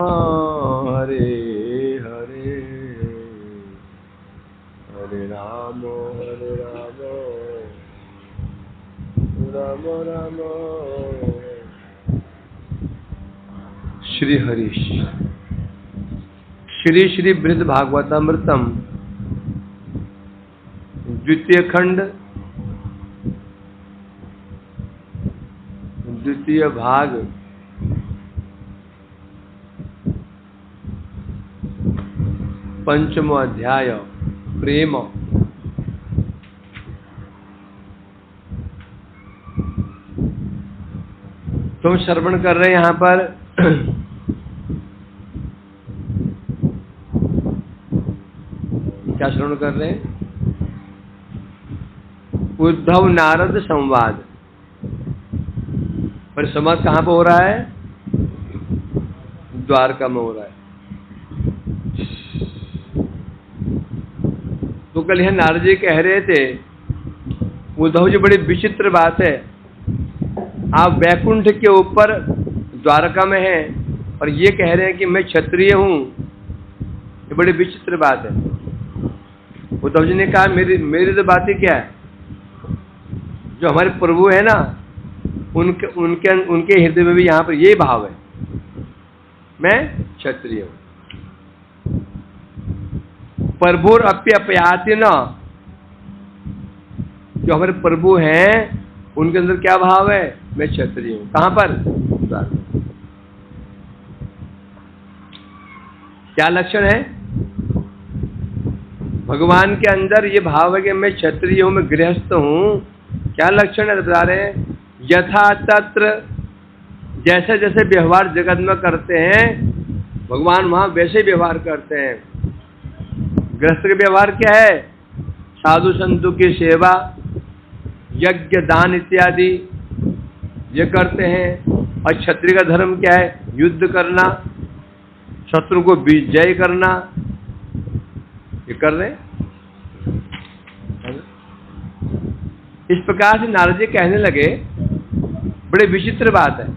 हरे हरे हरे राम राम राम श्री हरि। श्री श्री बृहद भागवतामृतम द्वितीय खंड द्वितीय भाग पंचमो अध्याय प्रेम। तुम श्रवण कर रहे हैं यहाँ पर क्या श्रवण कर रहे हैं? उद्धव नारद संवाद। पर संवाद कहाँ पे हो रहा है? द्वारका में हो रहा है। तो कल यह नारद जी कह रहे थे, उद्धव जी बड़ी विचित्र बात है, आप वैकुंठ के ऊपर द्वारका में हैं और ये कह रहे हैं कि मैं क्षत्रिय हूं। ये बड़ी विचित्र बात है। उद्धव जी ने कहा मेरी तो बात ही क्या है, जो हमारे प्रभु है ना, उनके हृदय में भी यहाँ पर यही भाव है, मैं क्षत्रिय हूं। प्रभुर अप्यपयाति न, जो हमारे प्रभु हैं उनके अंदर क्या भाव है? मैं क्षत्रिय हूं। कहां पर? क्या लक्षण है? भगवान के अंदर ये भाव है कि मैं क्षत्रिय हूं, मैं गृहस्थ हूं। क्या लक्षण है बता रहे हैं? यथा तत्र, जैसे जैसे व्यवहार जगत में करते हैं भगवान वहां वैसे व्यवहार करते हैं। गृहस्थ का व्यवहार क्या है? साधु संतों की सेवा, यज्ञ दान इत्यादि ये करते हैं। और क्षत्रिय का धर्म क्या है? युद्ध करना, शत्रु को विजय करना, ये कर रहे हैं। इस प्रकार से नारद जी कहने लगे, बड़े विचित्र बात है।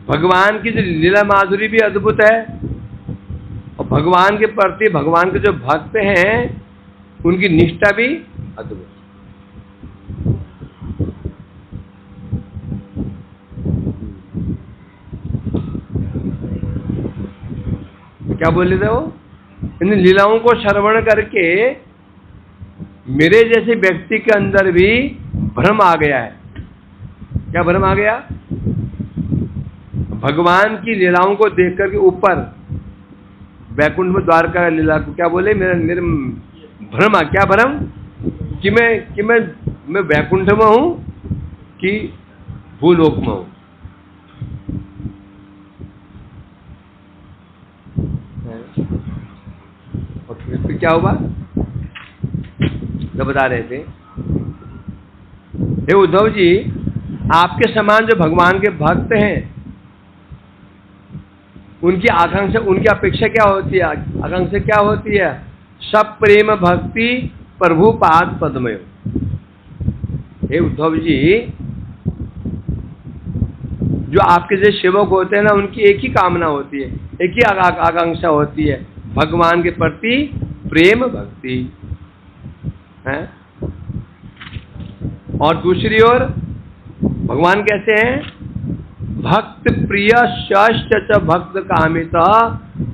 भगवान की जो लीला माधुरी भी अद्भुत है और भगवान के प्रति भगवान के जो भक्त हैं उनकी निष्ठा भी अद्भुत। क्या बोले थे वो? इन लीलाओं को श्रवण करके मेरे जैसे व्यक्ति के अंदर भी भ्रम आ गया है। क्या भ्रम आ गया? भगवान की लीलाओं को देख करके ऊपर वैकुंठ में द्वारका लीला को क्या बोले? मेरे भ्रम। क्या भ्रम? कि मैं वैकुंठ में हूं कि भूलोक में हूं। और फिर क्या हुआ? तो बता रहे थे, हे उद्धव जी, आपके समान जो भगवान के भक्त हैं उनकी आकांक्षा, उनकी अपेक्षा क्या होती है? आकांक्षा क्या होती है? सब प्रेम भक्ति प्रभु पाद पद्मयो। हे उद्धव जी, जो आपके जैसे सेवक होते हैं ना, उनकी एक ही कामना होती है, एक ही आकांक्षा होती है, भगवान के प्रति प्रेम भक्ति है। और दूसरी ओर भगवान कैसे हैं? भक्त प्रिय षष्ठ भक्त कामित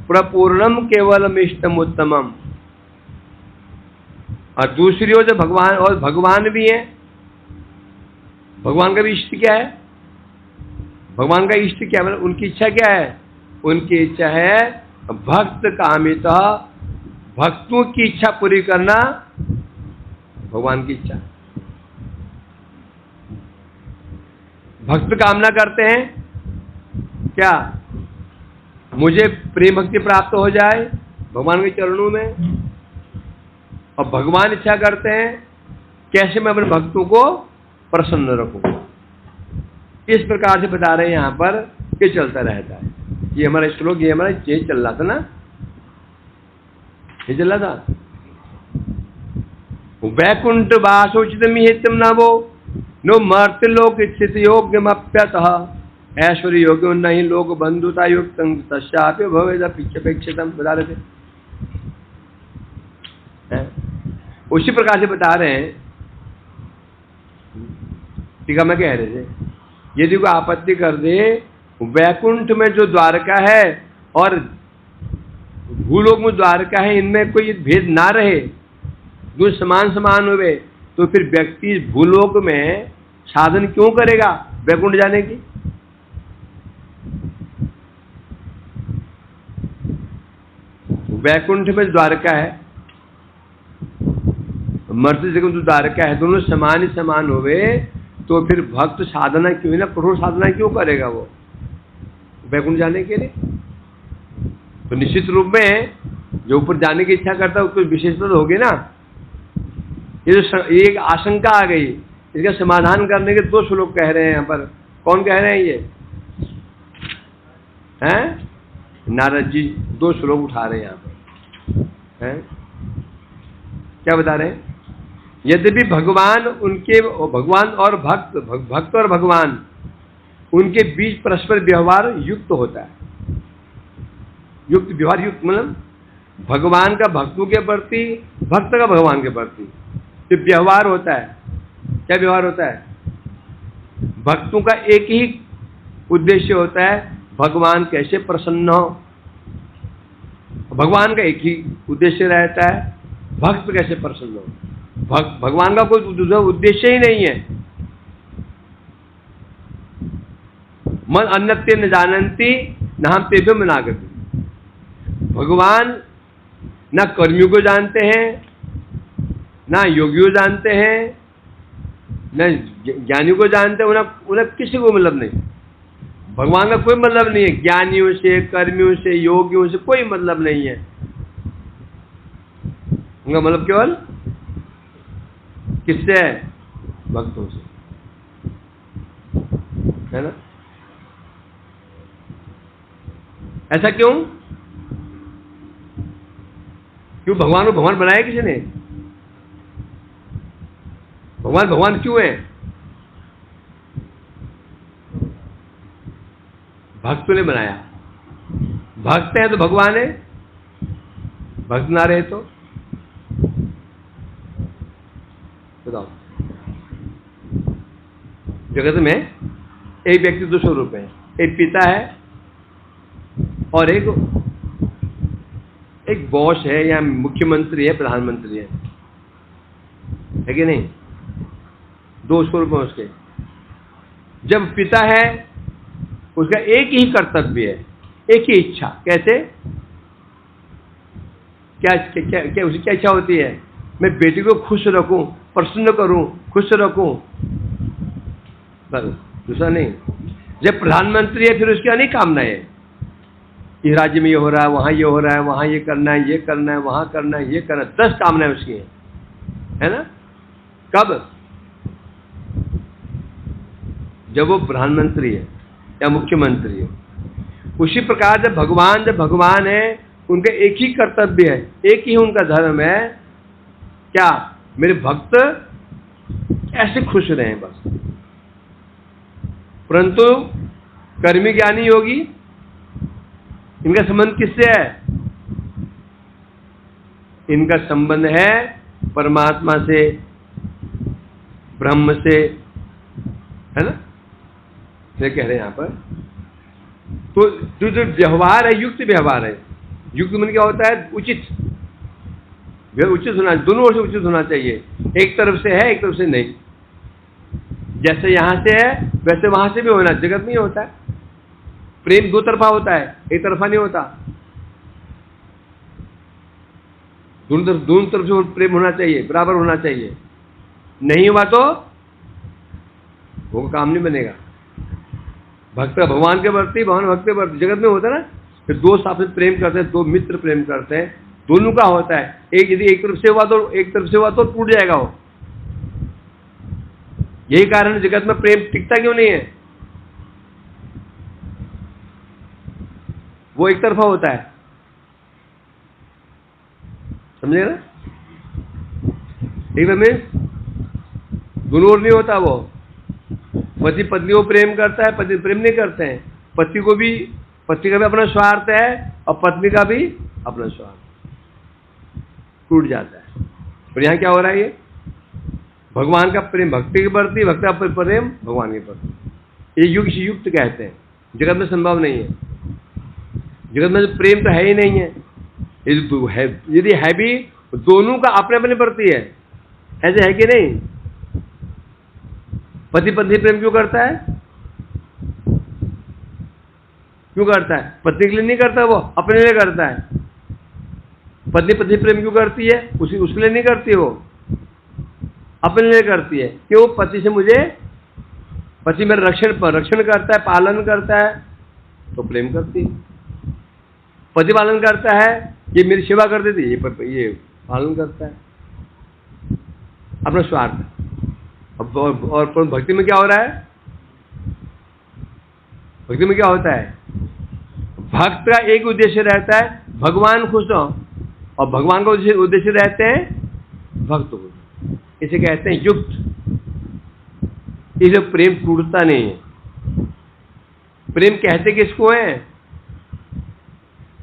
प्रपूर्णम केवलम इष्टम उत्तमम। और दूसरी ओर जो भगवान भी हैं, भगवान का भी इष्ट क्या है? भगवान का इष्ट क्या है? मतलब उनकी इच्छा क्या है? उनकी इच्छा है भक्त कामित, भक्तों की इच्छा पूरी करना भगवान की इच्छा। भक्त कामना करते हैं क्या? मुझे प्रेम भक्ति प्राप्त हो जाए भगवान के चरणों में। और भगवान इच्छा करते हैं कैसे मैं अपने भक्तों को प्रसन्न रखूं। इस प्रकार से बता रहे हैं यहाँ पर कि चलता रहता है। ये हमारा श्लोक, ये हमारा ये चल रहा था ना, ये चल रहा था। वैकुंठ वासोचित मिहितम नवो नो मर्त्यलोक स्थित योग्यमप्यतः ऐश्वर्य योग्य नहीं लोक बंधुता युक्त तस्यापि भवेदपेक्षितम बता रहे थे। उसी प्रकार से बता रहे हैं, टीका में कह रहे थे, यदि कोई आपत्ति कर दे वैकुंठ में जो द्वारका है और भूलोक में द्वारका है, इनमें कोई भेद ना रहे, जो समान समान हुए, तो फिर व्यक्ति भूलोक में साधन क्यों करेगा वैकुंठ जाने की? वैकुंठ में द्वारका है, मर्त्य जगत में द्वारका है, दोनों समान ही समान हुए, तो फिर भक्त साधना क्यों ना, कठोर साधना क्यों करेगा वो वैकुंठ जाने के लिए? तो निश्चित रूप में जो ऊपर जाने की इच्छा करता है उसको विशेषता तो होगी ना। ये जो एक आशंका आ गई, इसका समाधान करने के दो श्लोक कह रहे हैं यहाँ पर। कौन कह रहे हैं ये? हैं? नारद जी दो श्लोक उठा रहे हैं यहाँ पर। हैं? क्या बता रहे हैं? यद्यपि भगवान और भक्त और भगवान उनके बीच परस्पर व्यवहार युक्त होता है। युक्त व्यवहार, युक्त मतलब भगवान का भक्तों के प्रति, भक्त का भगवान के प्रति जो व्यवहार होता है, क्या व्यवहार होता है? भक्तों का एक ही उद्देश्य होता है, भगवान कैसे प्रसन्न हो। भगवान का एक ही उद्देश्य रहता है, भक्त कैसे प्रसन्न हो। भगवान का कोई दूसरा उद्देश्य ही नहीं है। मन अन्यत्य न जानन्ति न हम तेभ्यम नागति। भगवान ना कर्मियों को जानते हैं, ना योगियों जानते हैं, न ज्ञानियों को जानते हैं, उन्हें किसी को मतलब नहीं। भगवान का कोई मतलब नहीं है, ज्ञानियों से, कर्मियों से, योगियों से कोई मतलब नहीं है। उनका मतलब केवल किससे है? भक्तों से, है ना? ऐसा क्यों? क्यों भगवान को भगवान बनाया किसी ने? भगवान भगवान क्यों है? भक्तों ने बनाया। भक्त है तो भगवान है, भक्त ना रहे तो बताओ। जगत में एक व्यक्ति दो स्वरूप है, एक पिता है और एक बॉस है या मुख्यमंत्री है, प्रधानमंत्री है कि नहीं? दो स्वरूप है उसके। जब पिता है उसका एक ही कर्तव्य है, एक ही इच्छा। कैसे? क्या उसकी क्या इच्छा होती है? मैं बेटी को खुश रखूं, प्रसन्न करूं, खुश रखूं, दूसरा नहीं। जब प्रधानमंत्री है फिर उसकी अनेक कामनाएं हैं। इस राज्य में ये हो रहा है, वहां ये हो रहा है, वहां ये करना है, ये करना है, वहां करना है, ये करना है, 10 कामनाएं उसकी हैं, है ना? कब? जब वो प्रधानमंत्री है या मुख्यमंत्री है। उसी प्रकार जब भगवान है, उनका एक ही कर्तव्य है, एक ही उनका धर्म है। क्या? मेरे भक्त ऐसे खुश रहें बस। परंतु कर्मी ज्ञानी योगी, इनका संबंध किससे है? इनका संबंध है परमात्मा से, ब्रह्म से, है ना? ये कह रहे हैं यहां पर। तो जो व्यवहार है, युक्त व्यवहार है। युक्त मन क्या होता है? उचित। उचित होना, दोनों ओर से उचित होना चाहिए। एक तरफ से है, एक तरफ से नहीं। जैसे यहां से है वैसे वहां से भी होना। जगत में होता है प्रेम दो तरफा होता है, एक तरफा नहीं होता। दोनों तरफ से प्रेम होना चाहिए, बराबर होना चाहिए। नहीं हुआ तो वो काम नहीं बनेगा। भक्त भगवान के प्रति, भगवान भक्त के प्रति। जगत में होता है ना, फिर दो साथ में प्रेम करते हैं, दो मित्र प्रेम करते हैं, दोनों का होता है। एक यदि एक तरफ से हुआ तो टूट जाएगा वो। यही कारण जगत में प्रेम टिकता क्यों नहीं है? वो एक तरफा होता है, समझे ना? एक मीन्स दोनों ओर नहीं होता वो पति पत्नी को प्रेम करता है, पति प्रेम नहीं करते हैं। पति का भी अपना स्वार्थ है और पत्नी का भी अपना स्वार्थ, टूट जाता है। और यहाँ क्या हो रहा है, ये भगवान का प्रेम भक्ति के प्रति, भक्त का प्रेम भगवान के प्रति, ये युग से युक्त कहते हैं। जगत में संभव नहीं है, जगत में प्रेम तो है ही नहीं है। यदि है भी दोनों का अपने अपने प्रति है, ऐसे है कि नहीं? पति पत्नी प्रेम क्यों करता है? क्यों करता है? पत्नी के लिए नहीं करता, वो अपने लिए करता है। पत्नी पत्नी प्रेम क्यों करती है? उसके लिए नहीं करती, वो अपने लिए करती है। क्यों? पति मेरा रक्षण करता है, पालन करता है, तो प्रेम करती है। पति पालन करता है, ये मेरी सेवा कर देती है, ये पालन करता है, अपना स्वार्थ। और भक्ति में क्या हो रहा है? भक्ति में क्या होता है? भक्त का एक उद्देश्य रहता है, भगवान खुश हो, और भगवान का उद्देश्य रहते हैं भक्त खुश। इसे कहते हैं युक्त। इसे प्रेम टूटता नहीं है। प्रेम कहते किसको है?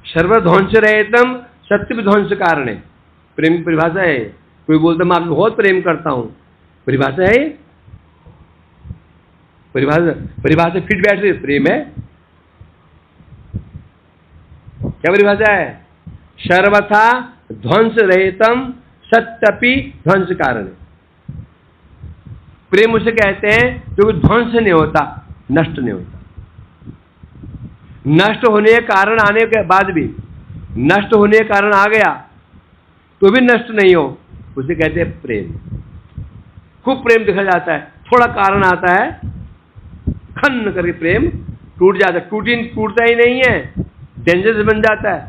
सर्वध्वंस रहितम सत्य विध्वंस कारण है। प्रेम की परिभाषा है। कोई बोलता मैं आपको बहुत प्रेम करता हूं, परिभाषा है? परिभाषा फिट बैठ रही, प्रेम है? क्या परिभाषा है? सर्वथा ध्वंस रहितम सत्यपि ध्वंस कारण। प्रेम उसे कहते हैं जो ध्वंस नहीं होता, नष्ट नहीं होता। नष्ट होने के कारण आने के बाद भी, नष्ट होने के कारण आ गया तो भी नष्ट नहीं हो, उसे कहते हैं प्रेम। खूब प्रेम देखा जाता है, थोड़ा कारण आता है, खन्न करके प्रेम टूट जाता है। टूटता ही नहीं है, डेंजरस बन जाता है।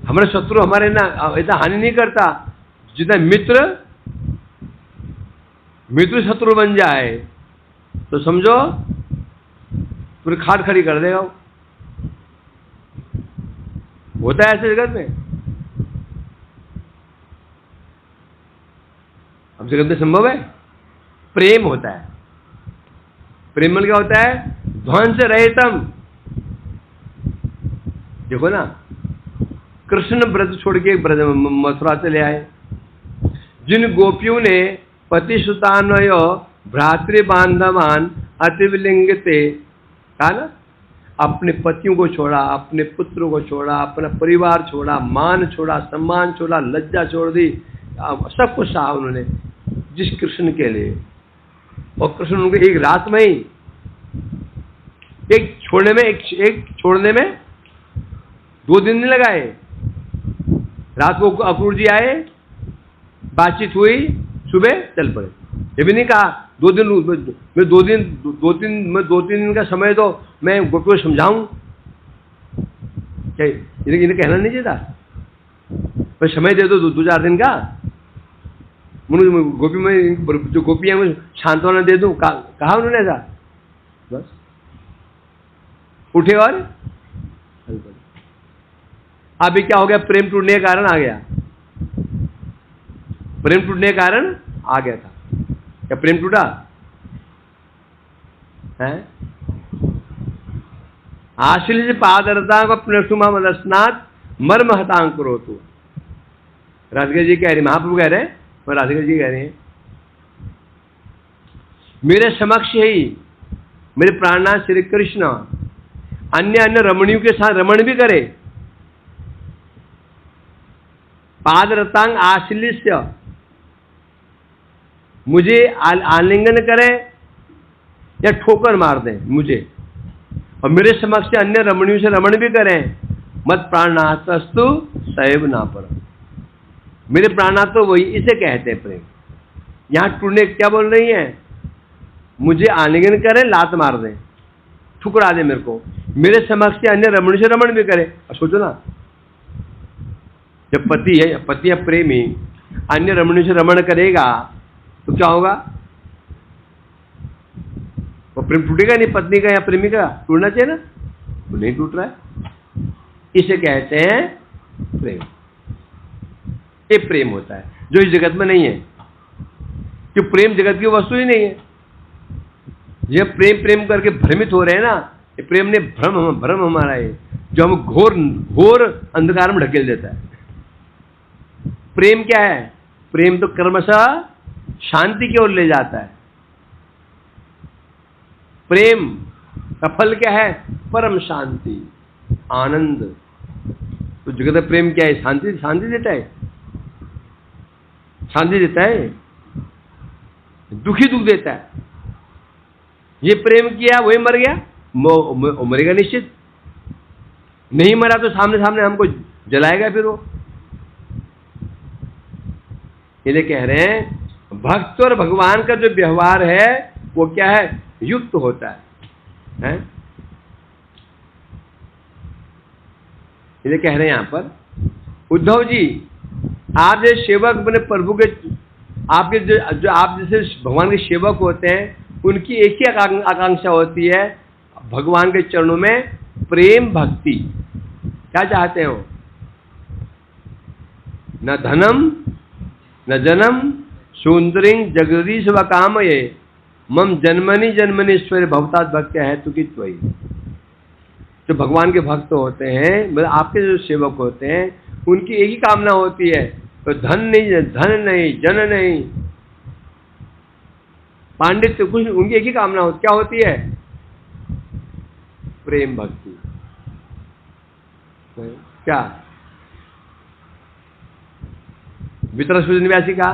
हमारे शत्रु हमारे ना ऐसा हानि नहीं करता जितना मित्र शत्रु बन जाए तो समझो पूरी खाट खड़ी कर देगा। होता है ऐसे जगत में। अब जगत में संभव है, प्रेम होता है। प्रेम में क्या होता है? ध्वंस रहितम। देखो ना, कृष्ण व्रत छोड़ के मथुरा से ले आए। जिन गोपियों ने पतिसुतान्वय भ्रातृ बांधवान अतिविलिंगते, कहा ना, अपने पतियों को छोड़ा, अपने पुत्रों को छोड़ा, अपना परिवार छोड़ा, मान छोड़ा, सम्मान छोड़ा, लज्जा छोड़ दी, सब कुछ सहा उन्होंने जिस कृष्ण के लिए। और कृष्ण उनको एक रात में ही, एक छोड़ने में 2 दिन नहीं लगाए। रात को अक्रूर जी आए, बातचीत हुई, सुबह चल पड़े। ये भी नहीं कहा 2 दिन मैं 2-3 दिन का समय दो, मैं गोपियों को समझाऊं। क्या इन्हें कहना नहीं चाहिए था? पर समय दे दो 2-4 दिन का, गोपी में जो गोपियां हैं सांत्वना दे दूं, कहा उन्होंने ऐसा? बस उठे और अभी क्या हो गया? प्रेम टूटने के कारण आ गया। प्रेम टूटने के कारण आ गया था। क्या प्रेम टूटा है? आश्लिष पादरता को प्रणसुमा मदस्नाथ मर्म हतांग करो। तो राधिका जी कह रहे, महाप्रभु कह रहे हैं, और राधिका जी कह रहे हैं, मेरे समक्ष ही मेरे प्राणनाथ श्री कृष्ण अन्य रमणियों के साथ रमण भी करे। पादरतांग आश्लिष्य, मुझे आलिंगन करें या ठोकर मार दें मुझे, और मेरे समक्ष से अन्य रमणियों से रमण भी करें। मत प्राणनाथस्तु सैव ना पर, मेरे प्राणनाथ तो वही, इसे कहते हैं प्रेम। यहां टूटने क्या बोल रही है? मुझे आलिंगन करें, लात मार दें, ठुकरा दे मेरे को, मेरे समक्ष से अन्य रमणियों से रमण भी करे। और सोचो ना, जब पति है प्रेमी, अन्य रमणियों से रमण करेगा तो क्या होगा? वो प्रेम टूटेगा नहीं, पत्नी का या प्रेमी का टूटना चाहिए ना, वो नहीं टूट रहा है। इसे कहते हैं प्रेम। ये प्रेम होता है जो इस जगत में नहीं है, कि प्रेम जगत की वस्तु ही नहीं है। ये प्रेम प्रेम करके भ्रमित हो रहे हैं ना, ये प्रेम ने भ्रम हमारा है जो हम घोर घोर अंधकार में ढकेल देता है। प्रेम क्या है? प्रेम तो क्रमशः शांति की ओर ले जाता है। प्रेम का फल क्या है? परम शांति, आनंद। तो जगत में प्रेम क्या है? शांति, शांति देता है, शांति देता है, दुखी दुख देता है। ये प्रेम किया वही मर गया, मरेगा निश्चित। नहीं मरा तो सामने सामने हमको जलाएगा फिर वो। इसलिए कह रहे हैं भक्त और भगवान का जो व्यवहार है वो क्या है? युक्त होता है? इसलिए कह रहे हैं यहां पर उद्धव जी, आप जैसे सेवक बने प्रभु के, आपके जो आप जैसे भगवान के सेवक होते हैं, उनकी एक ही आकांक्षा होती है भगवान के चरणों में प्रेम भक्ति। क्या चाहते हो? न धनम न जनम सुंदरिंग जगदीश व कामये मम जन्मनि जन्मनीश्वर भवतात भक्त है तु की त्वयि। जो भगवान के भक्त होते हैं, मतलब आपके जो सेवक होते हैं, उनकी एक ही कामना होती है, तो धन नहीं, धन नहीं, जन नहीं, पांडित्य कुछ, उनकी एक ही कामना होती, क्या होती है? प्रेम भक्ति। क्या वितरसूर निवासी का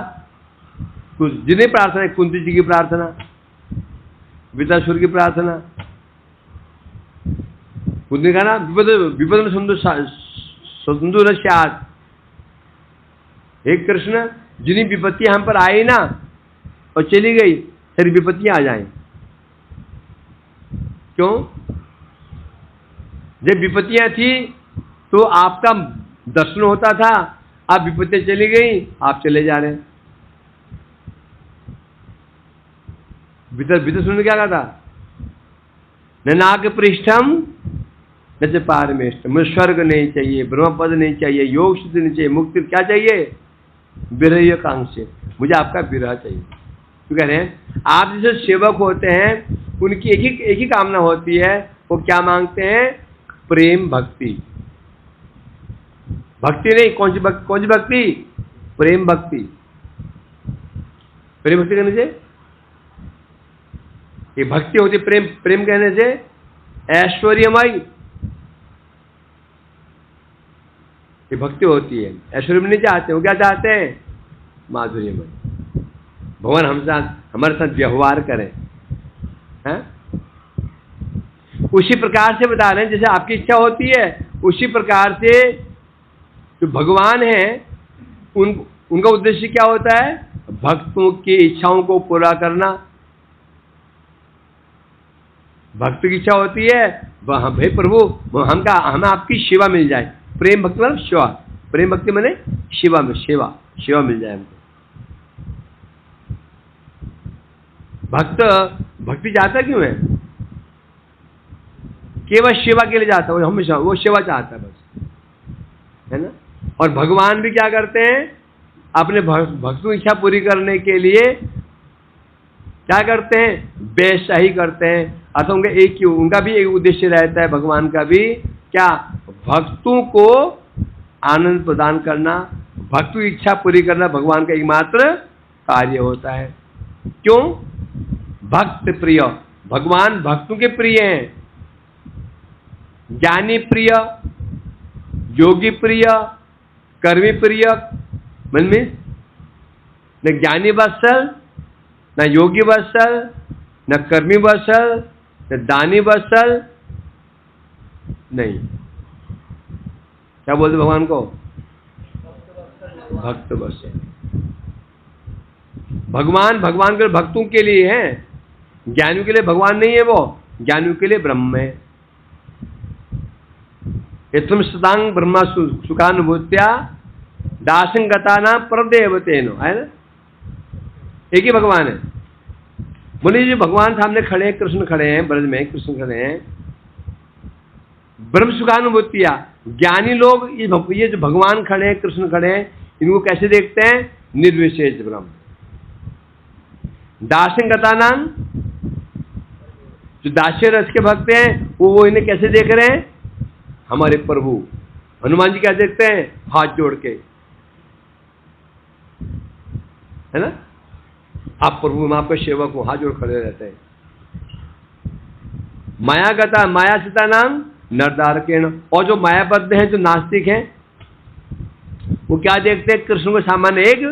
कुछ जिन्हें प्रार्थना है, कुंती जी की प्रार्थना, वितरसूर की प्रार्थना, कुंती का ना विपद सुंदर श्यात। हे कृष्ण, जिन्हीं विपत्तियां हम पर आई ना और चली गई, सारी विपत्तियां आ जाएं। क्यों? जब विपत्तियां थी तो आपका दर्शन होता था, अब विपत्तियां चली गई, आप चले जा रहे हैं। भीतर सुनने क्या कहा था? न नाग पृष्ठम न च पारमेष्ठ। मुझे स्वर्ग नहीं चाहिए, ब्रह्म पद नहीं चाहिए, योग सिद्धि नहीं चाहिए, मुक्ति क्या चाहिए? विरह कांक्ष, मुझे आपका विरह चाहिए। तो कह रहे हैं आप जैसे सेवक होते हैं, उनकी एक ही कामना होती है, वो क्या मांगते हैं? प्रेम भक्ति। भक्ति नहीं, कौन सी भक्ति? प्रेम भक्ति। प्रेम भक्ति कहने से ये भक्ति होती, प्रेम प्रेम कहने से ऐश्वर्यमय, ये भक्ति होती है। ऐश्वर्य में नहीं चाहते, वो क्या चाहते हैं? माधुर्यमय। भगवान हमारे साथ व्यवहार करें, हैं? उसी प्रकार से बता रहे हैं जैसे आपकी इच्छा होती है, उसी प्रकार से जो भगवान है उनका उद्देश्य क्या होता है? भक्तों की इच्छाओं को पूरा करना। भक्त की इच्छा होती है भाई प्रभु हमें आपकी सेवा मिल जाए। प्रेम भक्ति मतलब सेवा, प्रेम भक्ति माने सेवा में सेवा मिल जाए हमको। भक्त भक्ति चाहता क्यों है? केवल सेवा के लिए जाता है, हमेशा वो सेवा चाहता है बस, है ना। और भगवान भी क्या करते हैं? अपने भक्तों की इच्छा पूरी करने के लिए क्या करते हैं? वैसा ही करते हैं। अर्थात उनका भी एक उद्देश्य रहता है, भगवान का भी क्या? भक्तों को आनंद प्रदान करना, भक्तों की इच्छा पूरी करना भगवान का एकमात्र कार्य होता है। क्यों? भक्त प्रिय, भगवान भक्तों के प्रिय हैं। ज्ञानी प्रिय, योगी प्रिय, कर्मी प्रिय, मन में न ज्ञानी वत्सल, न योगी वत्सल, न कर्मी वत्सल, न दानी वत्सल, नहीं। क्या बोलते भगवान को? भक्त वत्सल। भगवान के भक्तों के लिए है, ज्ञानियों के लिए भगवान नहीं है। वो ज्ञानियों के लिए ब्रह्म है। इतम सतांग ब्रह्मा सुखानुभूत्या दासंगताना परदेवतेनो, है ना। एक ही भगवान है। बोले जी भगवान सामने खड़े हैं, कृष्ण खड़े हैं, ब्रज में कृष्ण खड़े हैं, ब्रह्म सुखानुभूतिया। ज्ञानी लोग ये जो भगवान खड़े हैं, कृष्ण खड़े हैं, इनको कैसे देखते हैं? निर्विशेष ब्रह्म। दासंगतानां जो दास्य रस के भक्त हैं वो इन्हें कैसे देख रहे हैं? हमारे प्रभु। हनुमान जी क्या देखते हैं? हाथ जोड़ के, है ना, आप प्रभु मैं आपका सेवक हूं, हाथ जोड़ खड़े रहते हैं। माया गता माया सीता नाम नरदारकेण। और जो मायाबद्ध हैं, जो नास्तिक हैं, वो क्या देखते हैं? कृष्ण को सामान्य एक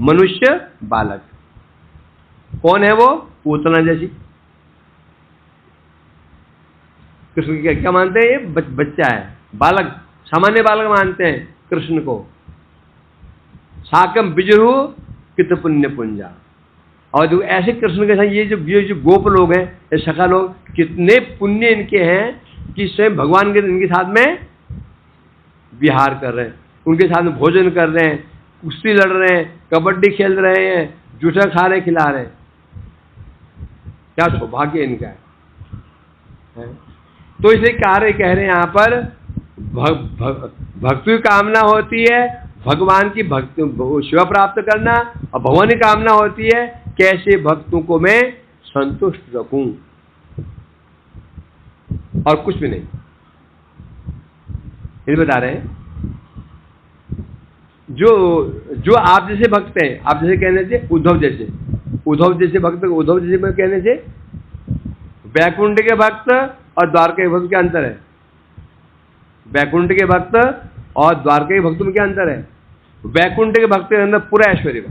मनुष्य बालक। कौन है वो? पूतना जैसी। कृष्ण की क्या मानते हैं? ये बच्चा है, बालक, सामान्य बालक मानते हैं कृष्ण को। साकम बिजरू कित पुण्य पुंजा। और जो ऐसे कृष्ण के साथ ये जो गोप लोग हैं, ये सखा लोग, कितने पुण्य इनके हैं कि स्वयं भगवान के इनके साथ में विहार कर रहे हैं, उनके साथ में भोजन कर रहे हैं, कुश्ती लड़ रहे हैं, कबड्डी खेल रहे हैं, जूठा खा रहे खिला रहे हैं। क्या सौभाग्य इनका है। तो इसलिए कार्य कह रहे हैं यहाँ पर भक्ति की कामना होती है, भगवान की भक्ति शिव प्राप्त करना, और भगवान की कामना होती है कैसे भक्तों को मैं संतुष्ट रखूं, और कुछ भी नहीं। ये बता रहे हैं जो आप जैसे भक्त हैं, आप जैसे कहने से उद्धव जैसे भक्त, उद्धव जैसे कहने से वैकुंठ के भक्त और द्वारका के भक्त के अंतर है। वैकुंठ के भक्त और द्वारका के भक्त में क्या अंतर है? वैकुंठ के भक्त के अंदर पूरा ऐश्वर्य,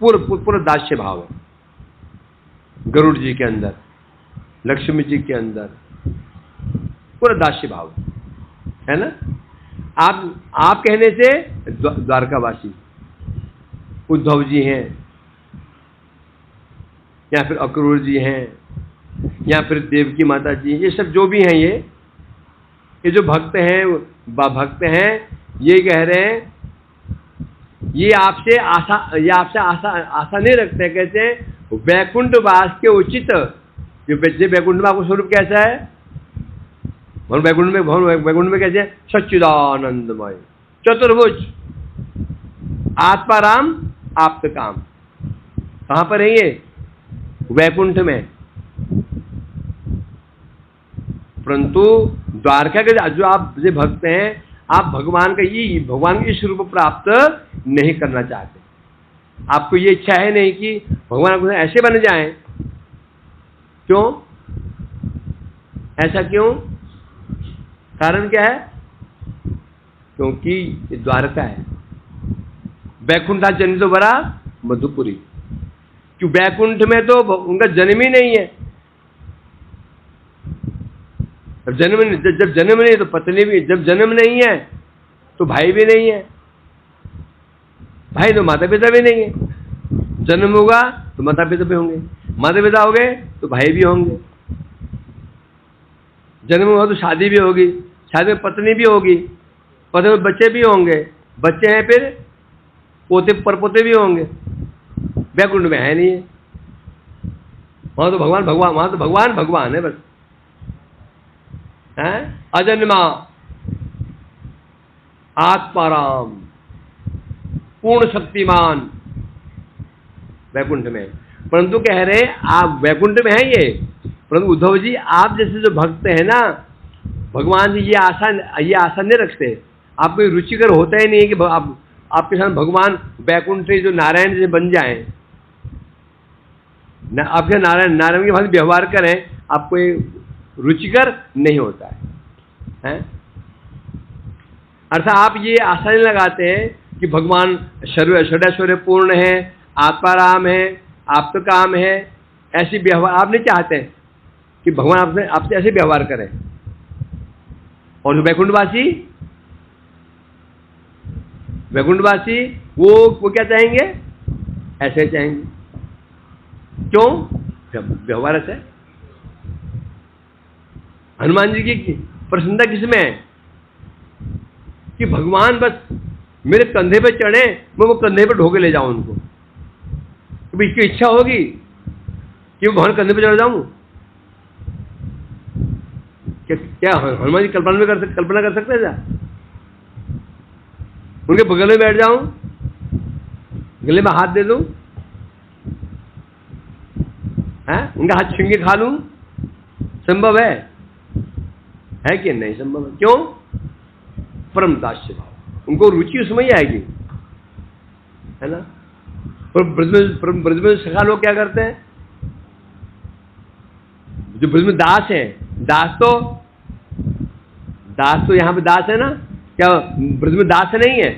पूरा दास्य भाव है। गरुड़ जी के अंदर, लक्ष्मी जी के अंदर पूरा दास्य भाव है ना। आप कहने से द्वारकावासी उद्धव जी हैं, या फिर अक्रूर जी हैं, या फिर देवकी माता जी, ये सब जो भी हैं, ये जो भक्त हैं, ये कह रहे हैं, ये आपसे आशा नहीं रखते। कहते हैं वैकुंठ वास के उचित, जो वैकुंठ में आपको स्वरूप कैसा है? वैकुंठ में कैसे? सच्चिदानंदमय, चतुर्भुज, आत्माराम, आप्त काम। कहां पर है ये? वैकुंठ में। परंतु द्वारका के जो आप जो भक्त हैं, आप भगवान के इस रूप प्राप्त नहीं करना चाहते। आपको ये इच्छा है नहीं कि भगवान आपको ऐसे बन जाएं। क्यों? ऐसा क्यों? कारण क्या है? क्योंकि ये द्वारका है। वैकुंठा जन्म तो बड़ा मधुपुरी, क्यों? वैकुंठ में तो उनका जन्म ही नहीं है। जब जन्म नहीं तो पत्नी भी, जब जन्म नहीं है तो भाई भी नहीं है, भाई तो माता पिता भी नहीं है। जन्म होगा तो माता पिता भी होंगे, माता पिता हो गए तो भाई भी होंगे। जन्म होगा तो शादी भी होगी, शादी में पत्नी भी होगी, पत्नी में बच्चे भी होंगे, बच्चे हैं फिर पोते परपोते भी होंगे। वैकुंठ में है नहीं है, वहां तो भगवान है बस। है अजन्मा, आत्माराम, पूर्ण शक्तिमान, वैकुंठ में। परंतु कह रहे आप वैकुंठ में है ये, परंतु उद्धव जी आप जैसे जो भक्त हैं ना, भगवान जी ये आशा नहीं रखते। आपको रुचिकर होता ही नहीं कि आपके साथ भगवान वैकुंठ से जो नारायण जैसे बन जाएं, आपके नारायण के साथ व्यवहार करें, आपको ये रुचिकर नहीं होता है। अर्थात आप ये आशा नहीं लगाते हैं कि भगवान षडैश्वर्य पूर्ण है, आत्माराम है, आप तो काम है, ऐसी व्यवहार आप नहीं चाहते कि भगवान आपसे ऐसे व्यवहार करें। और जो वैकुंठवासी वो क्या चाहेंगे? ऐसे चाहेंगे। क्यों? व्यवहार ऐसा है। हनुमान जी की प्रसन्नता किसमें है? कि भगवान बस मेरे कंधे पे चढ़े, मैं वो कंधे पे ढोके ले जाऊं उनको। कभी इसकी इच्छा होगी कि मैं भगवान कंधे पे चढ़ जाऊं? क्या हनुमान जी कल्पना कर सकते हैं क्या? उनके बगल में बैठ जाऊं, गले में हाथ दे दूं, है? उनका हाथ छीन के खा लूं, संभव है कि नहीं संभव है? क्यों? परम दास्य भाव, उनको रुचि उसमें ही आएगी, है ना। और ब्रज में सखा लोग क्या करते हैं, जो ब्रज में दास है, दास तो यहाँ पे दास है ना, क्या ब्रज में दास नहीं है?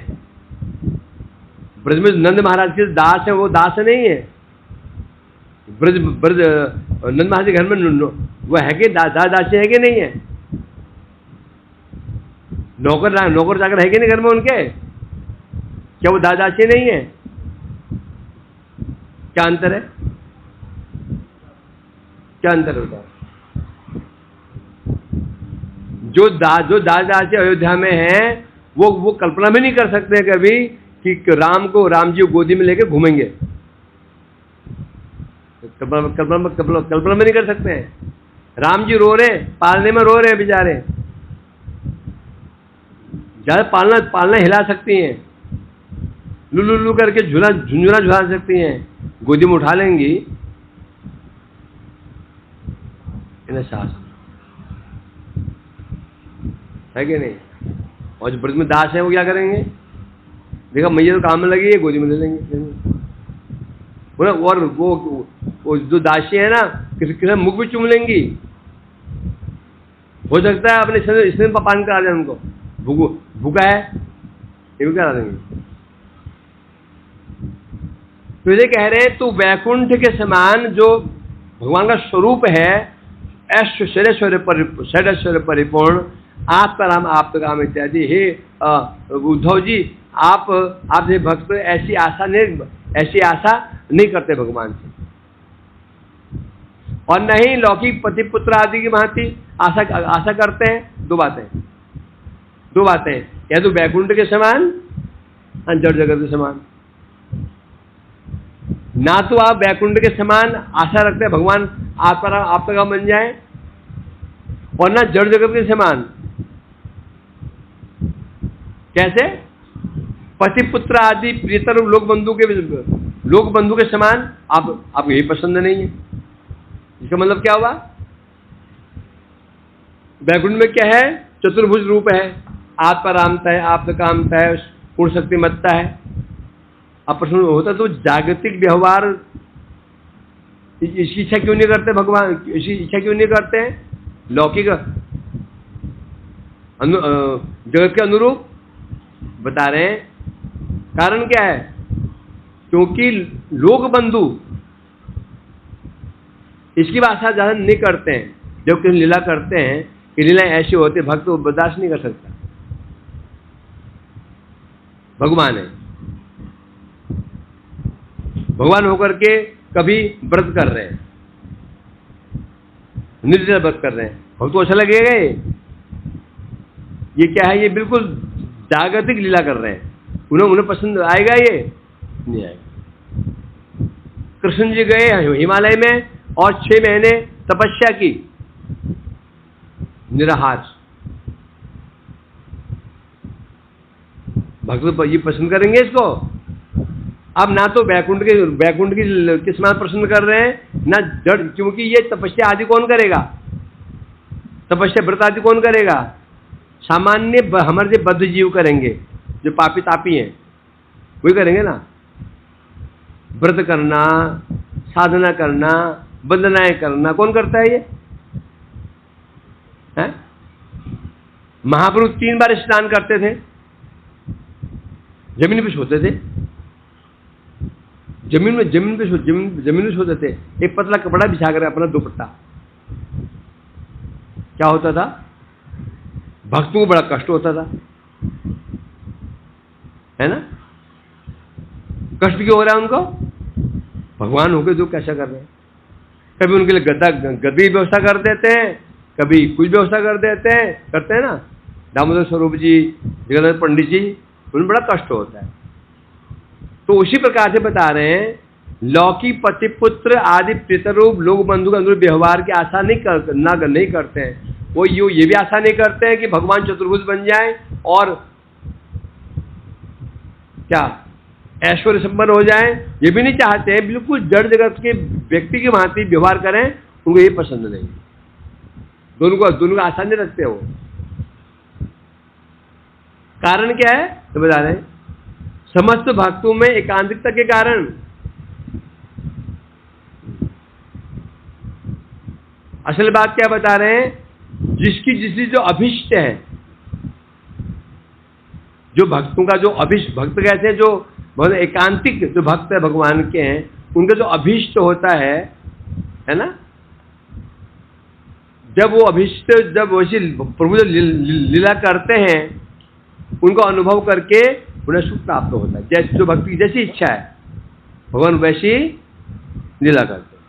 ब्रज में नंद महाराज के दास है, वो दास नहीं है। ब्रज नंद महाराज के घर में वो है कि दासी है कि नहीं है? नौकर जाकर है कि नहीं घर में उनके? क्या वो दासी नहीं है? क्या अंतर है? क्या अंतर होता है? जो दासी अयोध्या में है, वो कल्पना भी नहीं कर सकते कभी कि राम जी को गोदी में लेके घूमेंगे। कल्पना भी नहीं कर सकते हैं। राम जी रो रहे, पालने में रो रहे बेचारे, ज्यादा पालना हिला सकती हैं, लुलू करके झुंझुना झुला सकती हैं, गोदी में उठा लेंगी, इन्हें सास है कि नहीं। और जो ब्रज में दास है वो क्या करेंगे? देखा मैया तो काम में लगी है, गोदी में ले लेंगे। और वो जो दासी है ना, किसी मुख भी चूम लेंगी। हो सकता है अपने इसमें पान करा दें उनको, भूखा है ये भी करा देंगे। तो ये कह रहे हैं, तू वैकुंठ के समान जो भगवान का स्वरूप है, ऐश्वर्य परिपूर्ण, आत्माराम आप्तकाम इत्यादि। हे उद्धव जी, आप भक्त ऐसी आशा नहीं करते भगवान से, और नहीं लौकिक पति पुत्र आदि की भांति आशा करते हैं। दो बातें, या तो वैकुंठ के समान, जड़ जगत के समान। ना तो आप वैकुंठ के समान आशा रखते हैं भगवान आत्माराम बन जाए, और ना जड़ जगत के समान। कैसे? पति पुत्र आदि प्रियतर लोक बंधु के समान आप यही पसंद नहीं है। इसका मतलब क्या हुआ? वैकुंठ में क्या है? चतुर्भुज रूप है, आत्मारामता है, आत्मकामता है, पूर्ण शक्तिमत्ता है। अब प्रश्न होता तो जागतिक व्यवहार इसकी इच्छा क्यों नहीं करते भगवान? इसकी इच्छा क्यों नहीं करते हैं? लौकिक जगत के अनुरूप बता रहे हैं। कारण क्या है? क्योंकि लोक बंधु इसकी भाषा ज्यादा नहीं करते हैं। जब किसी लीला करते हैं कि लीला ऐसी होती है, भक्त बर्दाश्त नहीं कर सकता। भगवान है, भगवान होकर के कभी व्रत कर रहे हैं, निर्जल व्रत कर रहे हैं, भक्त को अच्छा लगेगा ये क्या है? ये बिल्कुल जागतिक लीला कर रहे हैं, उन्हें पसंद आएगा? ये नहीं आएगा। कृष्ण जी गए हिमालय में और 6 महीने तपस्या की, निराहार। भक्त ये पसंद करेंगे इसको? अब ना तो वैकुंठ के समान प्रश्न कर रहे हैं, ना जड़, क्योंकि ये तपस्या आदि कौन करेगा? तपस्या व्रत आदि कौन करेगा? सामान्य हमारे बद्ध जीव करेंगे, जो पापी तापी हैं वही करेंगे ना। व्रत करना, साधना करना, वंदनाएं करना कौन करता है? ये है? महापुरुष 3 बार स्नान करते थे, जमीन पे सोते थे, जमीन पे सोते थे, एक पतला कपड़ा बिछा कर अपना दुपट्टा। क्या होता था? भक्तों को बड़ा कष्ट होता था, है ना। कष्ट क्यों हो रहा है उनको? भगवान होकर जो कैसा कर रहे हैं। कभी उनके लिए गद्दी व्यवस्था कर देते हैं, कभी कुछ व्यवस्था कर देते हैं, करते हैं ना। दामोदर स्वरूप जी, जगन्नाथ पंडित जी, उन्हें बड़ा कष्ट होता है। तो उसी प्रकार से बता रहे हैं, लौकिक पति पुत्र आदि पितरूप लोक बंधु के अनुरूप व्यवहार की आशा नहीं करते हैं। वो ये भी आशा नहीं करते हैं कि भगवान चतुर्भुज बन जाए और क्या ऐश्वर्य संपन्न हो जाएं, ये भी नहीं चाहते हैं। बिल्कुल जड़ जगत के व्यक्ति की भांति व्यवहार करें, उनको ये पसंद नहीं। दोनों को आसान नहीं रखते वो। कारण क्या है तो बता रहे हैं, समस्त भक्तों में एकांतिकता के कारण। असल बात क्या बता रहे हैं, जिसकी जो अभिष्ट है, जो भक्तों का जो अभिष्ट, भक्त कहते हैं जो बहुत एकांतिक जो भक्त है भगवान के हैं, उनका जो अभिष्ट होता है ना, जब वो अभिष्ट, जब वैसी प्रभु जो लीला करते हैं, उनको अनुभव करके उन्हें सुख प्राप्त होता है। जैसे जो भक्ति जैसी इच्छा है भगवान वैसी लीला करते हैं,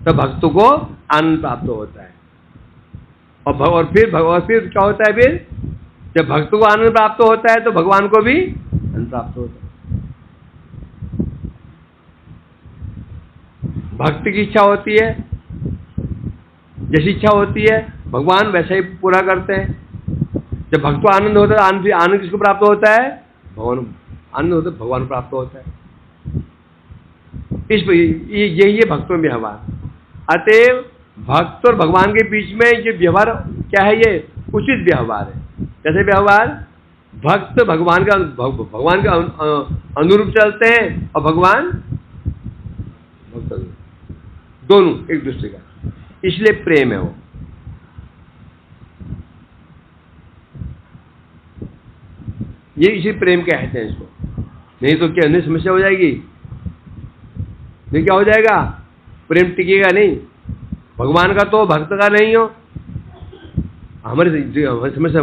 तो भक्तों को आनंद प्राप्त होता है। और फिर क्या होता है, फिर जब भक्तों को आनंद प्राप्त होता है तो भगवान को भी आनंद प्राप्त होता है। भक्त की इच्छा होती है, जैसी इच्छा होती है भगवान वैसा ही पूरा करते हैं। जब भक्त को आनंद होता है, आनंद किसको प्राप्त होता है, भगवान आनंद होता है, भगवान प्राप्त होता है। यही है भक्तों में व्यवहार। अतएव भक्त और भगवान के बीच में ये व्यवहार क्या है, ये उचित व्यवहार है। कैसे व्यवहार, भक्त भगवान के अनुरूप चलते हैं और भगवान भक्त, दोनों एक दूसरे का, इसलिए प्रेम है वो। ये इसी प्रेम कहते हैं इसको। नहीं तो क्या अन्य समस्या हो जाएगी, नहीं क्या हो जाएगा, प्रेम टिकेगा नहीं। भगवान का तो भक्त का नहीं हो। हमारी समस्या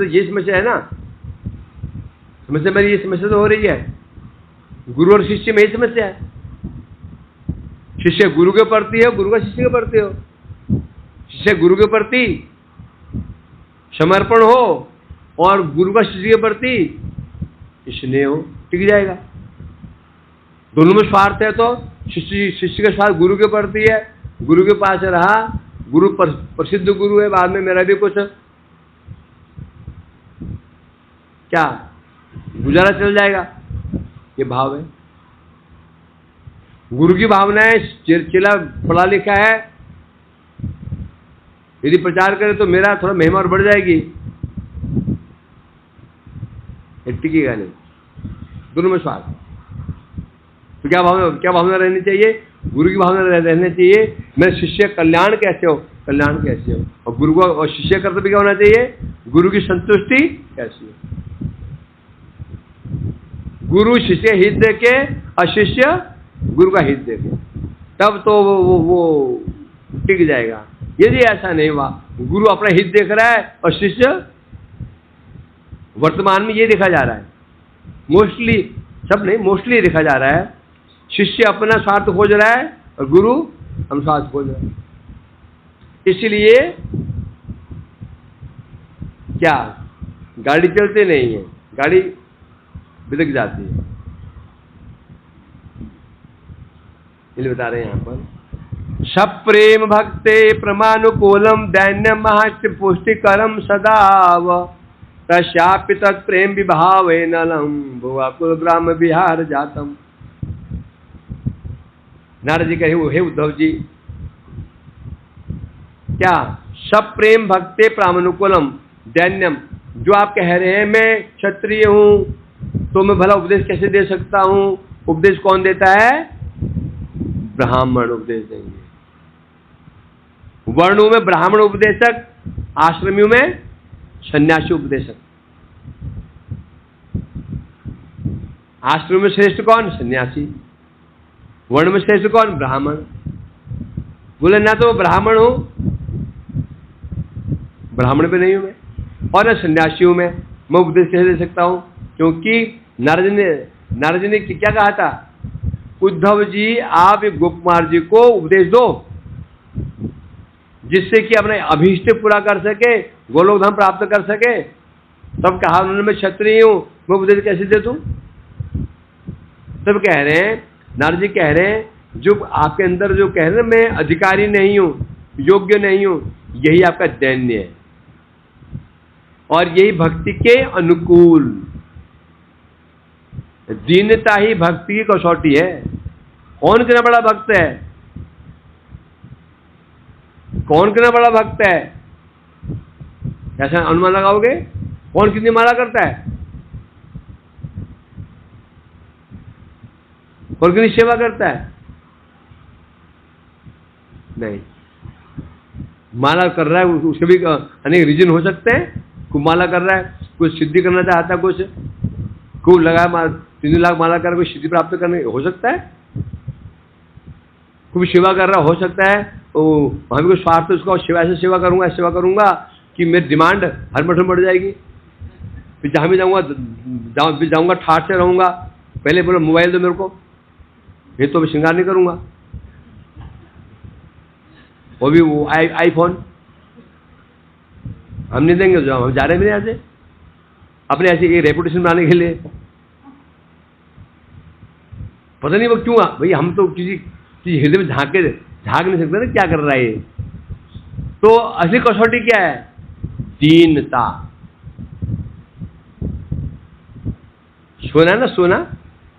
ये समस्या है ना, समस्या मेरी ये समस्या तो हो रही है। गुरु और शिष्य में यही समस्या है। शिष्य गुरु के प्रति है, गुरु का शिष्य के प्रति हो। शिष्य गुरु के प्रति समर्पण हो और गुरु का शिष्य के प्रति स्नेह हो, टिक जाएगा। दोनों में स्वार्थ है तो शिष्य का स्वार्थ गुरु के प्रति है, गुरु के पास रहा, गुरु प्रसिद्ध गुरु है, बाद में मेरा भी कुछ क्या गुजारा चल जाएगा, ये भाव है। गुरु की भावना है, चेला पढ़ा लिखा है, यदि प्रचार करे तो मेरा थोड़ा महिमा और बढ़ जाएगी, टिकेगा नहीं। दोनों में स्वार्थ। तो क्या भावना रहनी चाहिए, गुरु की भावना रहनी चाहिए, मेरे शिष्य कल्याण कैसे हो, कल्याण कैसे हो। और गुरु का और शिष्य कर्तव्य क्या होना चाहिए, गुरु की संतुष्टि कैसी हो। गुरु शिष्य हित देके और शिष्य गुरु का हित देके, तब तो वो टिक जाएगा। यदि ऐसा नहीं हुआ, गुरु अपना हित देख रहा है और शिष्य, वर्तमान में ये देखा जा रहा है, मोस्टली, सब नहीं, मोस्टली देखा जा रहा है, शिष्य अपना स्वार्थ खोज रहा है और गुरु हम स्वार्थ खोज रहे हैं। इसलिए क्या गाड़ी चलती नहीं है, गाड़ी बिलक जाती है। इसलिए बता रहे हैं यहां पर, सप्रेम भक्ते प्रमानुकूलम दैन्यम महत्व पुष्टिकरम सदाव तस्यापि तत्प्रेम विभावे नलम भुआ कुल ग्राम विहार जातम। नारद जी कहे, हे उद्धव जी, क्या सप्रेम भक्ते प्रामानुकूलम दैन्यम, जो आप कह रहे हैं मैं क्षत्रिय हूं तो मैं भला उपदेश कैसे दे सकता हूं। उपदेश कौन देता है, ब्राह्मण उपदेश देंगे। वर्णों में ब्राह्मण उपदेशक, आश्रमियों में सन्यासी उपदेशक। आश्रम में श्रेष्ठ कौन, सन्यासी। वर्ण में श्रेष्ठ कौन, ब्राह्मण। बोले ना तो ब्राह्मण हूं, ब्राह्मण पे नहीं हूं मैं, और न सन्यासी हूं मैं उपदेश कैसे दे सकता हूं। क्योंकि नारद जी ने क्या कहा था, उद्धव जी आप एक गोपकुमार जी को उपदेश दो जिससे कि अपने अभीष्ट पूरा कर सके, गोलोक धाम प्राप्त कर सके। तब कहा उन्होंने, मैं क्षत्रिय हूं, मैं उपदेश कैसे दे दूं। तब कह रहे हैं, नारद जी कह रहे हैं, जो आपके अंदर जो कह रहे हैं मैं अधिकारी नहीं हूं, योग्य नहीं हूं, यही आपका दैन्य है और यही भक्ति के अनुकूल। दीनता ही भक्ति की कसौटी है। कौन कितना बड़ा भक्त है, कौन कितना बड़ा भक्त है, ऐसा अनुमान लगाओगे? कौन कितनी माला करता है, कौन कितनी सेवा करता है? नहीं, माला कर रहा है उसके भी अनेक रीजन हो सकते हैं। कोई माला कर रहा है, कुछ सिद्धि करना चाहता है, कुछ खूब लगा 3 लाख माला कर कोई सिद्धि प्राप्त करने हो सकता है। कोई सेवा कर रहा हो सकता है, वहां भी कोई स्वार्थ उसका, सेवा से सेवा करूंगा कि मेरी डिमांड हर मठ में बढ़ जाएगी, फिर जहां भी जाऊंगा ठाठ से रहूंगा, पहले बोलो मोबाइल दो मेरे को, ये तो मैं श्रृंगार नहीं करूंगा, वो भी वो आईफोन हम नहीं देंगे, जो हम जा रहे हैं यहाँ से अपने ऐसी रेपुटेशन बनाने के लिए। पता नहीं वो क्यों, भाई हम तो किसी हृदय में झांक नहीं सकते ना क्या कर रहा है ये। तो असली कसौटी क्या है? दीनता। सोना है ना,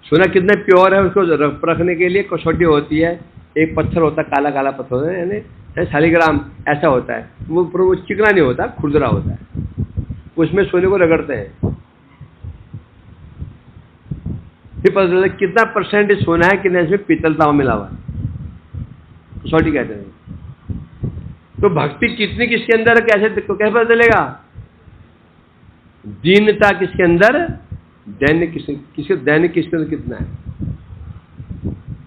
सोना कितना प्योर है, उसको रखने के लिए कसौटी होती है। एक पत्थर होता है, काला काला पत्थर होता है, यानी शालिग्राम ऐसा होता है, वो चिकना नहीं होता, खुरदरा होता है, उसमें सोने को रगड़ते हैं, फिर पता चलता है कितना परसेंट सोना है, कितना इसमें पीतलता मिला हुआ है, कसौटी कहते हैं। तो भक्ति कितनी किसके अंदर है, कैसे पता चलेगा? दीनता किसके अंदर, दैन्य किसके अंदर कितना है।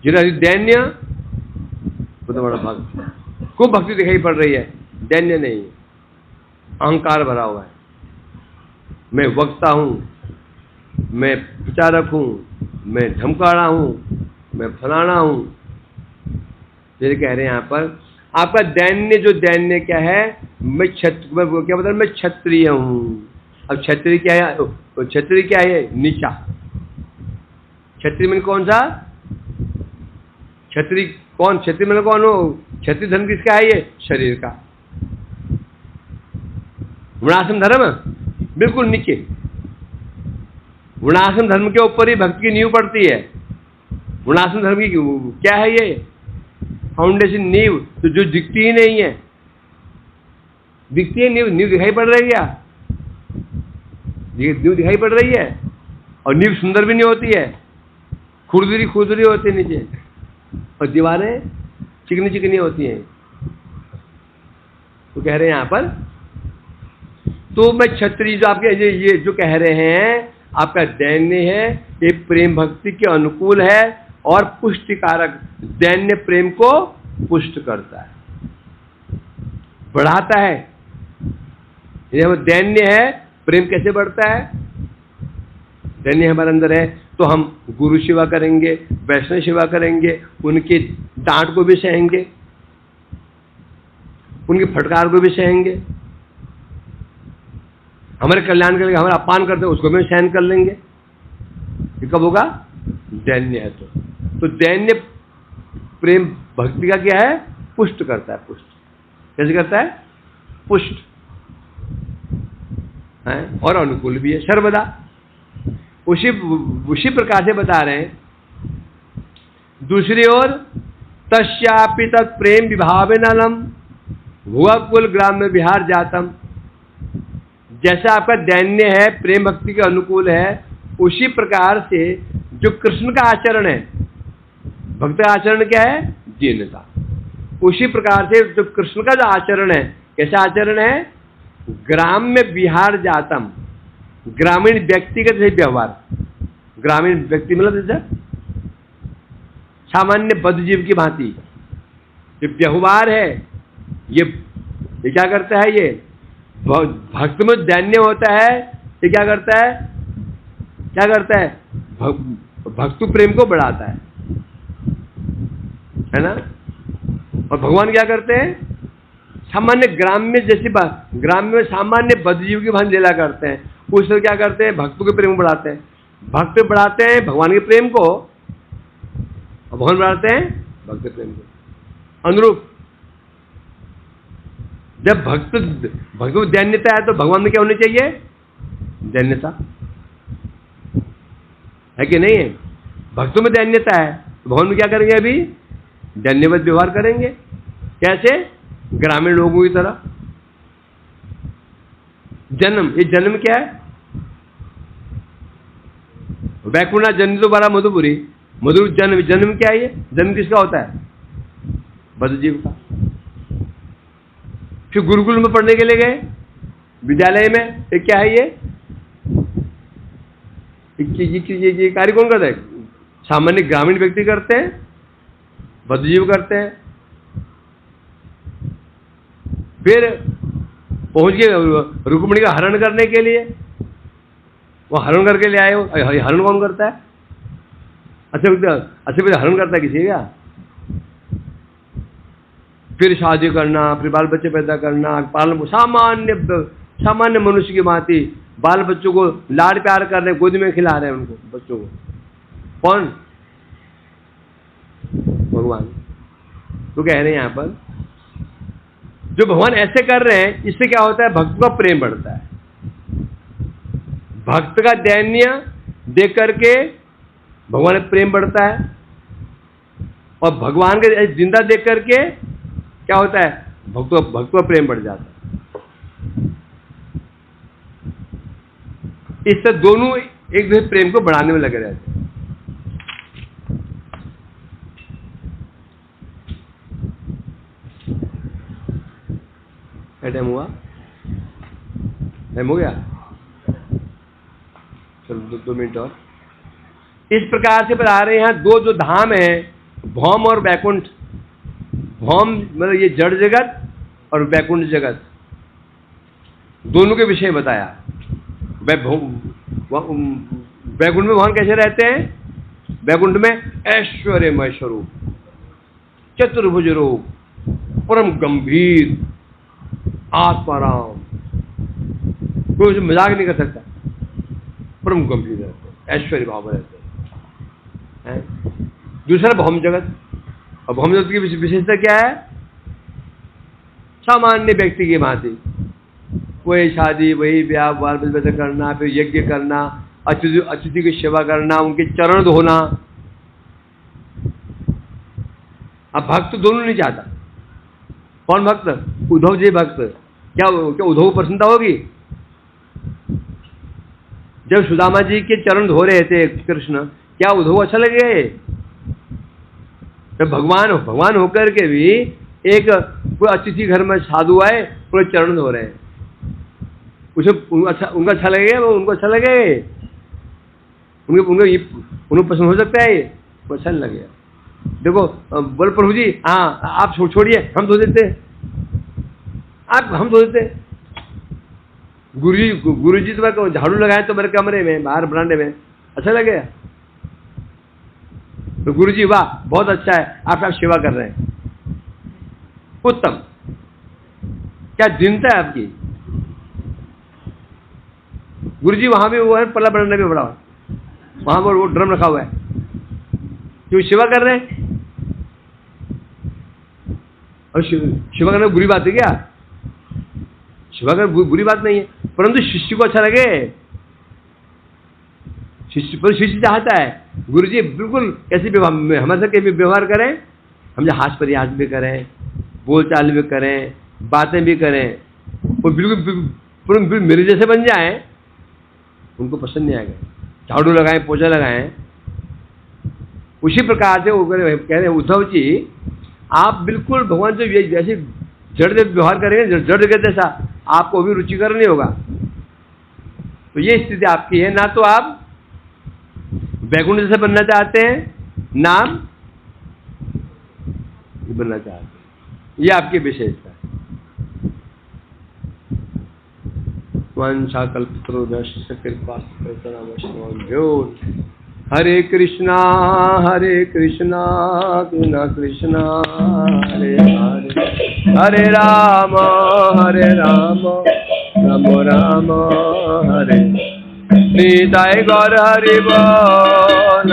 जिन्हें दैन्य वो तो बड़ा भक्त, खूब भक्ति दिखाई पड़ रही है, दैन्य नहीं, अहंकार भरा हुआ है। मैं वक्ता हूं, मैं प्रचारक हूं, मैं धमकाड़ा हूं, मैं फलाना हूं। जैसे कह रहे हैं यहां पर आपका दैन्य, जो दैन्य क्या है, मैं क्या बता, मैं क्षत्रिय हूं। अब क्षत्रिय क्या है, क्षत्रिय क्या है? नीचा। क्षत्रिय में कौन सा क्षत्रिय, कौन क्षत्रिय में कौन हो? क्षत्रिय धर्म किसका है? ये शरीर का। वर्णाश्रम धर्म बिल्कुल नीचे, वर्णाश्रम धर्म के ऊपर ही भक्ति की नींव पड़ती है। वर्णाश्रम धर्म की क्या है? ये फाउंडेशन, नींव, तो जो दिखती ही नहीं है, दिखती है नींव दिखाई पड़ रही है क्या? नींव दिखाई पड़ रही है, और नींव सुंदर भी नहीं होती है, खुरदरी होती है नीचे, और दीवारें चिकनी चिकनी होती हैं। तो कह रहे हैं यहां पर, तो मैं क्षत्रिय, जो आपके ये जो कह रहे हैं आपका दैन्य है, ये प्रेम भक्ति के अनुकूल है और पुष्टिकारक, दैन्य प्रेम को पुष्ट करता है, बढ़ाता है। ये दैन्य है, प्रेम कैसे बढ़ता है? दैन्य हमारे अंदर है तो हम गुरु सेवा करेंगे, वैष्णव सेवा करेंगे, उनकी डांट को भी सहेंगे, उनकी फटकार को भी सहेंगे, हमारे कल्याण के लिए हमारा अपमान करते हैं उसको भी सहन कर लेंगे। ये कब होगा? दैन्य है। तो दैन्य प्रेम भक्ति का क्या है? पुष्ट करता है। पुष्ट कैसे करता है? पुष्ट है, और अनुकूल भी है सर्वदा। उसी प्रकार से बता रहे हैं। दूसरी ओर तस्यापि तत्प्रेम विभावेनलम हुआ कुल ग्राम्य विहार जातम, जैसा आपका दैन्य है, प्रेम भक्ति के अनुकूल है, उसी प्रकार से जो कृष्ण का आचरण है, भक्त का आचरण क्या है? दीनता। उसी प्रकार से जो कृष्ण का जो आचरण है, कैसा आचरण है? ग्राम्य विहार जातम, ग्रामीण व्यक्तिगत व्यवहार। ग्रामीण व्यक्ति मतलब जैसे सामान्य बद्धजीव की भांति ये व्यवहार है, ये क्या करता है? ये भक्त में दैन्य होता है, ये क्या करता है? क्या करता है? भक्त प्रेम को बढ़ाता है ना। और भगवान क्या करते हैं? सामान्य ग्राम्य जैसी बात, ग्राम्य में सामान्य बद्धजीव की भांति लीला करते हैं, उस तरह क्या करते हैं? भक्तों के प्रेम को बढ़ाते हैं। भक्त बढ़ाते हैं भगवान के प्रेम को, और भगवान बढ़ाते हैं भक्त के प्रेम को। अनुरूप जब भक्त को दैन्यता है तो भगवान में क्या होनी चाहिए? दैन्यता है कि नहीं है? भक्तों में दैन्यता है, भगवान में क्या करेंगे? अभी दैन्यवत व्यवहार करेंगे। कैसे? ग्रामीण लोगों की तरह। जन्म, ये जन्म क्या है? वैकुंठ जन्म तो बड़ा मधुपुरी, मधुर जन्म, जन्म क्या है? ये जन्म किसका होता है? बद्धजीव का। फिर गुरुकुल में पढ़ने के लिए गए, विद्यालय में, ये क्या है? ये कार्य कौन करता है? सामान्य ग्रामीण व्यक्ति करते हैं, बद्धजीव करते हैं। फिर पहुंच गए रुक्मिणी का हरण करने के लिए, वो हरण करके ले आए हो। हरण कौन करता है? अच्छा फिर हरण करता है किसी का? फिर शादी करना, फिर बाल बच्चे पैदा करना, पालन, सामान्य मनुष्य की भांति बाल बच्चों को लाड प्यार कर रहे, गोद में खिला रहे हैं उनको, बच्चों को। कौन? भगवान। तो कह रहे हैं यहां पर, जो भगवान ऐसे कर रहे हैं, इससे क्या होता है? भक्त का प्रेम बढ़ता है। भक्त का दैन्य देख करके भगवान का प्रेम बढ़ता है, और भगवान के जिंदा देख करके क्या होता है? भक्त का प्रेम बढ़ जाता है। इससे दोनों एक दूसरे प्रेम को बढ़ाने में लगे रहते हैं। टाइम हुआ? टाइम हो गया? चलो 2 मिनट और। इस प्रकार से बता रहे हैं यहाँ दो जो धाम है, भौम और वैकुंठ। भौम मतलब ये जड़ जगत, और वैकुंठ जगत, दोनों के विषय बताया। वैकुंठ में भगवान कैसे रहते हैं? वैकुंठ में ऐश्वर्यमय स्वरूप, चतुर्भुज रूप, परम गंभीर, आत्माराम, कोई उसे मजाक नहीं कर सकता। परम गंभीर रहते हैं, ऐश्वर्य भाव रहते हैं। दूसरा भौम जगत, और भौम जगत की विशेषता क्या है? सामान्य व्यक्ति की भांति वही शादी, वही ब्याह, बाल बच्चे करना, फिर यज्ञ करना, अतिथि की सेवा करना, उनके चरण धोना। अब भक्त दोनों नहीं चाहता। कौन भक्त? उद्धव जी भक्त। क्या उद्धव को प्रसन्नता होगी? जब सुदामा जी के चरण धो रहे थे कृष्ण, क्या उद्धव को अच्छा लगे? जब भगवान होकर के भी एक कोई अतिथि घर में साधु आए, पूरे चरण धो रहे हैं, उनका अच्छा लगेगा? उनको अच्छा लगेगा? उनको पसंद हो सकता है? वो अच्छा नहीं लगेगा। देखो बोल प्रभु जी, हाँ आप छोड़िए, हम धो देते, हम धो देते। गुरु जी तो झाड़ू लगाए तो मेरे कमरे में, बाहर बरामदे में, अच्छा लगेगा? तो गुरु जी वाह बहुत अच्छा है, आप सेवा कर रहे हैं, उत्तम। क्या दिनता है आपकी? गुरु जी वहां भी वो है, पल्ला बरामदे में बड़ा, वहां पर वो ड्रम रखा हुआ है, क्यों सेवा कर रहे हैं? और सेवा करना बुरी बात है क्या? सेवा करना बुरी बात नहीं है, परंतु शिष्य को अच्छा लगे। शिष्य चाहता है गुरु जी बिल्कुल कैसे हमारे साथ कैसे व्यवहार करें, हम जो हास्य परिहास भी करें, बोलचाल भी करें, बातें भी करें, और बिल्कुल मेरे जैसे बन जाए, उनको पसंद नहीं आएगा। झाड़ू लगाएं, पोछा लगाएं। उसी प्रकार से वो कह रहे हैं उद्धव जी, आप बिल्कुल भगवान से जैसे जड़ व्यवहार करेंगे, जड़ जगत जैसा, आपको भी रुचिकर नहीं होगा। तो ये स्थिति आपकी है, ना तो आप वैकुंठ जैसे बनना चाहते हैं, नाम बनना चाहते हैं। ये आपकी विशेषता है। वंशाकल्पतरुभ्यश्च कृपाभ्यो हरे कृष्णा कृष्णा कृष्णा हरे हरे, हरे राम राम राम हरे। निताय गौर हरि बोल